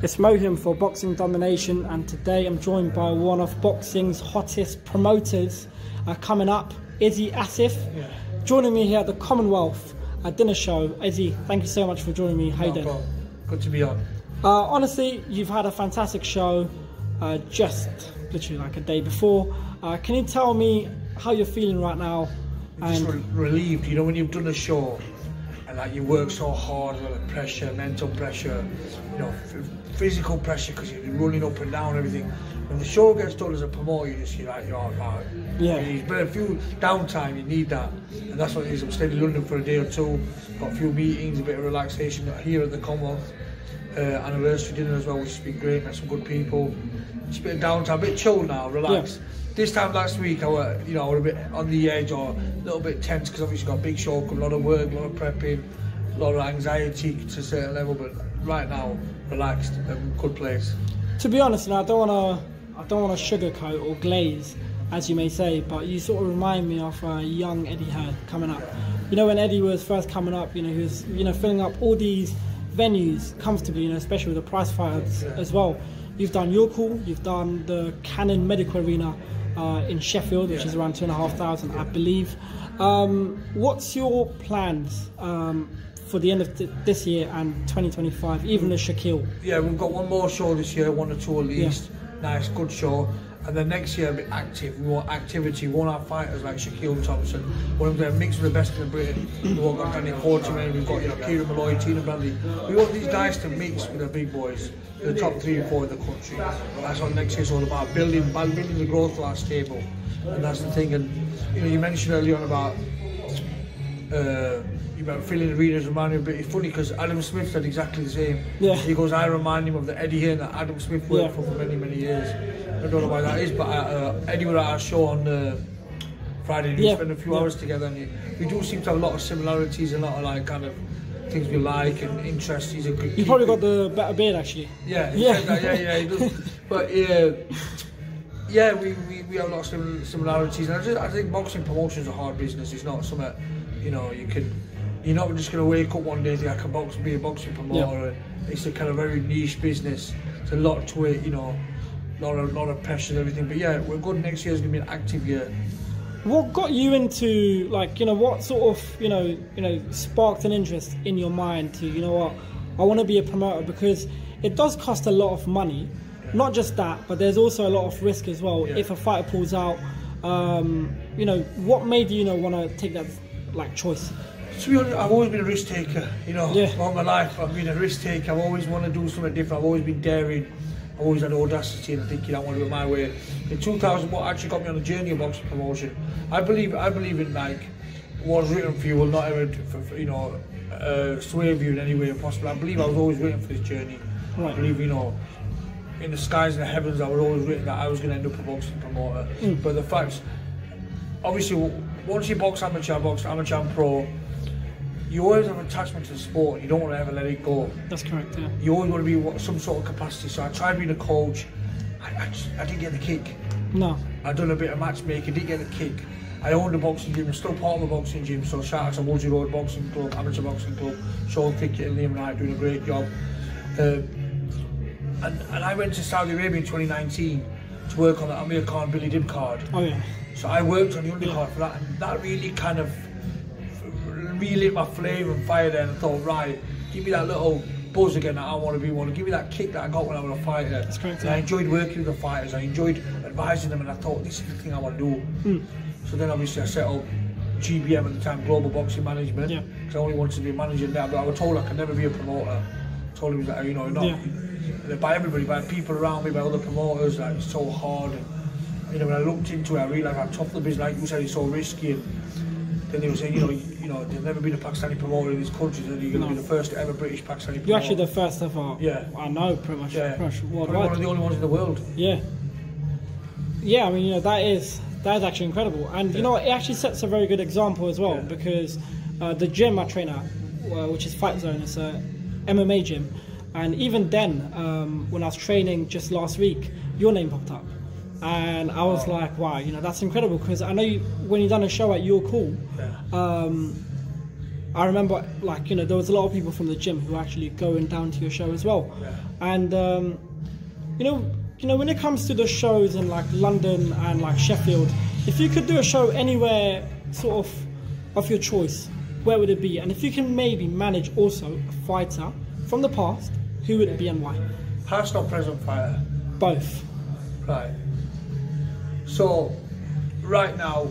It's Mohim for Boxing Domination, and today I'm joined by one of boxing's hottest promoters coming up, Izzy Asif, joining me here at the Commonwealth dinner show. Izzy, thank you so much for joining me. How you doing? Good to be on. Honestly, you've had a fantastic show just literally like a day before. Can you tell me how you're feeling right now? Just relieved, you know, when you've done a show and like you work so hard, like pressure, mental pressure, you know, physical pressure because you're running up and down and everything. When the show gets done as a promoter, you're like, you're all right. Yeah. But a few downtime, you need that, and that's what it is. I'm staying in London for a day or two, got a few meetings, a bit of relaxation here at the Commonwealth anniversary dinner as well, which has been great. Met some good people. Just a bit of downtime, a bit chilled now, relaxed. Yeah. This time last week, I was a bit on the edge or a little bit tense because obviously got a big show, a lot of work, a lot of prepping, a lot of anxiety to a certain level. But right now, relaxed, good place. To be honest, I don't want to sugarcoat or glaze, as you may say, but you sort of remind me of young Eddie Hearn coming up. You know, when Eddie was first coming up, he was filling up all these venues comfortably, especially with the prize fighters as well. You've done Your Call, you've done the Cannon Medical Arena in Sheffield, which is around 2,500, I believe. What's your plans for the end of this year and 2025, even the Shakiel? Yeah, we've got one more show this year, one or two at least. Nice, good show. And then next year, a bit active. We want activity. We want our fighters like Shakiel and Thompson. We want them to mix with the best in Britain. We've got Danny Quarterman, we've got Kieran Malloy, Tina Bradley. We want these guys to mix with the big boys, the top 3 or 4 in the country. That's what next year's all about, building the growth of our stable. And that's the thing. And you mentioned earlier on about filling arenas, remind me a bit. It's funny because Adam Smith said exactly the same. Yeah. He goes, I remind him of the Eddie Hearn that Adam Smith worked for many, many years. I don't know why that is, but Eddie was at our show on Friday and we spent a few hours together, and we do seem to have a lot of similarities, a lot of like kind of things we like and interests. He's a good. You probably got the better beard actually. Yeah, he said that, he does. But we have a lot of similarities, and I think boxing promotion is a hard business. It's not something you're not just going to wake up one day and think I can be a boxing promoter. Yeah. It's a kind of very niche business. There's a lot to it, a lot of pressure and everything. But yeah, we're good. Next year's going to be an active year. What got you into, what sort of, sparked an interest in your mind to, I want to be a promoter? Because it does cost a lot of money. Yeah. Not just that, but there's also a lot of risk as well. Yeah. If a fighter pulls out, what made you, want to take that, choice? To be honest, I've always been a risk taker, all my life. I've been a risk taker. I've always wanted to do something different. I've always been daring. I've always had audacity and thinking I want to do it my way. In 2000, what actually got me on the journey of boxing promotion, I believe in what's written for you will not ever, sway you in any way possible. I believe I was always written for this journey. Right. I believe, in the skies and the heavens, I was always written that I was going to end up a boxing promoter. But the facts, obviously, once you box amateur and pro, you always have an attachment to the sport. You don't want to ever let it go. That's correct, yeah. You always want to be some sort of capacity. So I tried being a coach. I didn't get the kick. No. I done a bit of matchmaking, didn't get the kick. I owned a boxing gym, I'm still part of a boxing gym. So shout out to Woolsey Road Boxing Club, Amateur Boxing Club, Sean Thickett and Liam Knight doing a great job. And I went to Saudi Arabia in 2019 to work on the Amir Khan Billy Dib card. Oh yeah. So I worked on the undercard for that, and that really kind of relit my flame and fire there, and I thought, right, give me that little buzz again that I want to be one, give me that kick that I got when I was a fighter. That's correct, and I enjoyed working with the fighters, I enjoyed advising them, and I thought, this is the thing I want to do. So then obviously I set up GBM at the time, Global Boxing Management, because I only wanted to be a manager there, but I was told I could never be a promoter. I told him that, not by everybody, by people around me, by other promoters, like it's so hard. And, when I looked into it, I realised how tough the business, like you said, it's so risky. And then they were saying, there's never been a Pakistani promoter in this country, so you're going to be the first ever British Pakistani promoter. You're actually the first ever. Yeah. I know, pretty much. Yeah. Worldwide. One of the only ones in the world. Yeah. Yeah, I mean, that is actually incredible, and it actually sets a very good example as well, because the gym I train at, which is Fight Zone, it's a MMA gym, and even then, when I was training just last week, your name popped up. And I was like, wow, that's incredible, because I know when you done a show at Your Call, I remember, like, you know, there was a lot of people from the gym who were actually going down to your show as well. Yeah. And you know, when it comes to the shows in like London and like Sheffield, if you could do a show anywhere sort of your choice, where would it be? And if you can maybe manage also a fighter from the past, who would it be and why? Past or present fighter? Both. Right. So, right now,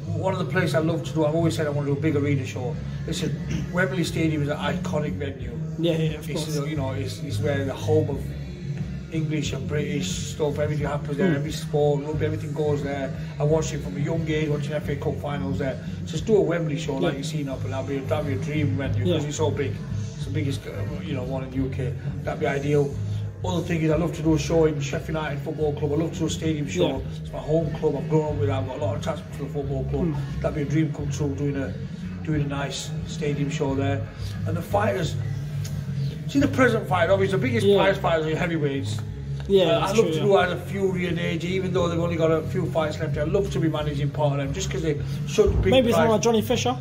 one of the places I love to do, I've always said I want to do a big arena show. Listen, Wembley Stadium is an iconic venue. Yeah, of course. You know, it's where the home of English and British stuff, everything happens there, every sport, rugby, everything goes there. I watched it from a young age, watching FA Cup finals there. Just do a Wembley show like you've seen up, and that'd be a dream venue because it's so big. It's the biggest, you know, one in the UK. That'd be ideal. Other thing is, I love to do a show in Sheffield United Football Club. I love to do a stadium show. Yeah. It's my home club. I've grown up with it. I've got a lot of attachment to the football club. That'd be a dream come true, doing a nice stadium show there. And the fighters, see the present fighter, obviously the biggest prize fighters are heavyweights. Yeah, I love to do either Fury and AJ, even though they've only got a few fights left. I love to be managing part of them, just because they such big. Maybe someone like Johnny Fisher.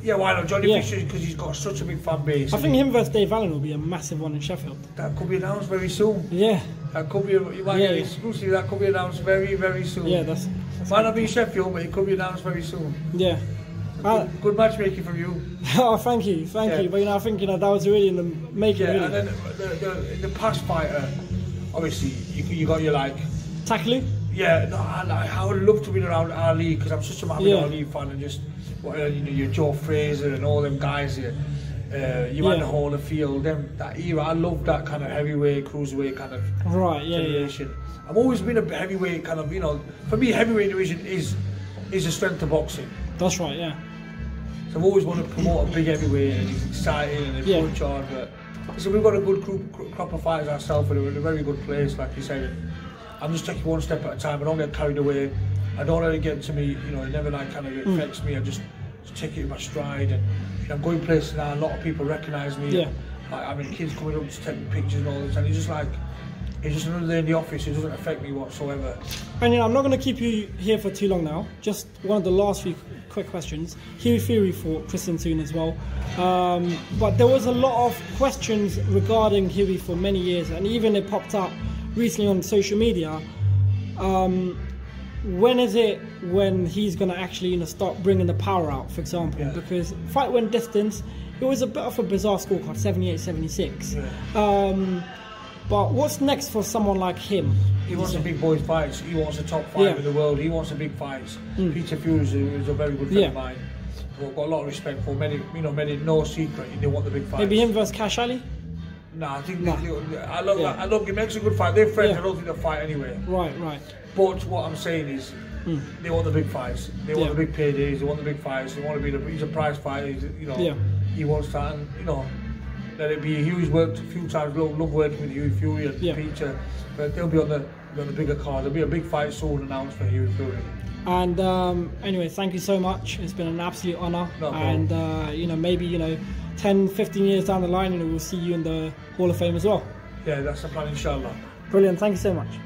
Yeah, why not Johnny Fisher? Because he's got such a big fan base. I think him versus Dave Allen will be a massive one in Sheffield. That could be announced very soon. Yeah. That could be. You might get exclusive. That could be announced very, very soon. Yeah, that's might not be Sheffield, but it could be announced very soon. Yeah. Good matchmaking from you. Oh, thank you. But you know, I think, you know, that was really in the making. Yeah, really. And then the past fighter, obviously you got your like Tacklu. Yeah, no, I would love to be around Ali because I'm such a Muhammad Ali fan, and just you know, your Joe Fraser and all them guys here. You had the whole of field, that era. I love that kind of heavyweight, cruiserweight kind of generation. I've always been a heavyweight kind of, you know. For me, heavyweight division is the strength of boxing. That's right, yeah. So I've always wanted to promote a big heavyweight, and it's exciting and they punch hard. But so we've got a good crop of fighters ourselves, and we're in a very good place, like you said. I'm just taking one step at a time. I don't get carried away. I don't let it get to me. You know, it never like kind of affects me. I just take it in my stride. And you know, I'm going places now. A lot of people recognise me. Yeah. Like, I mean, kids coming up to take me pictures and all this, and it's just like, it's just another day in the office. It doesn't affect me whatsoever. And you know, I'm not going to keep you here for too long now. Just one of the last few quick questions. Hughie Fury fought Christian soon as well, but there was a lot of questions regarding Hughie for many years, and even it popped up recently on social media. When is it when he's going to actually, you know, start bringing the power out, for example? Because fight went distance. It was a bit of a bizarre scorecard, 78-76. But what's next for someone like him? He wants a big boys fights. He wants a top fight in the world. He wants a big fights. Peter Fury is a very good friend of mine. I've got a lot of respect for. Many, no secret. They want the big fights. Maybe him versus Cash Ali? No, I think I love him. Makes a good fight. They're friends. I don't think they'll fight anyway. Right. But what I'm saying is, they want the big fights. They want the big paydays. They want the big fights. They want to be he's a prize fighter. He wants that, and let it be. Hughie's worked a few times. Love working with Hughie Fury and Peter, but they'll be on the bigger card. There'll be a big fight soon announced for Hughie Fury. And anyway, thank you so much. It's been an absolute honour. And maybe 10, 15 years down the line, we'll see you in the Hall of Fame as well. Yeah, that's the plan, inshallah. Brilliant. Thank you so much.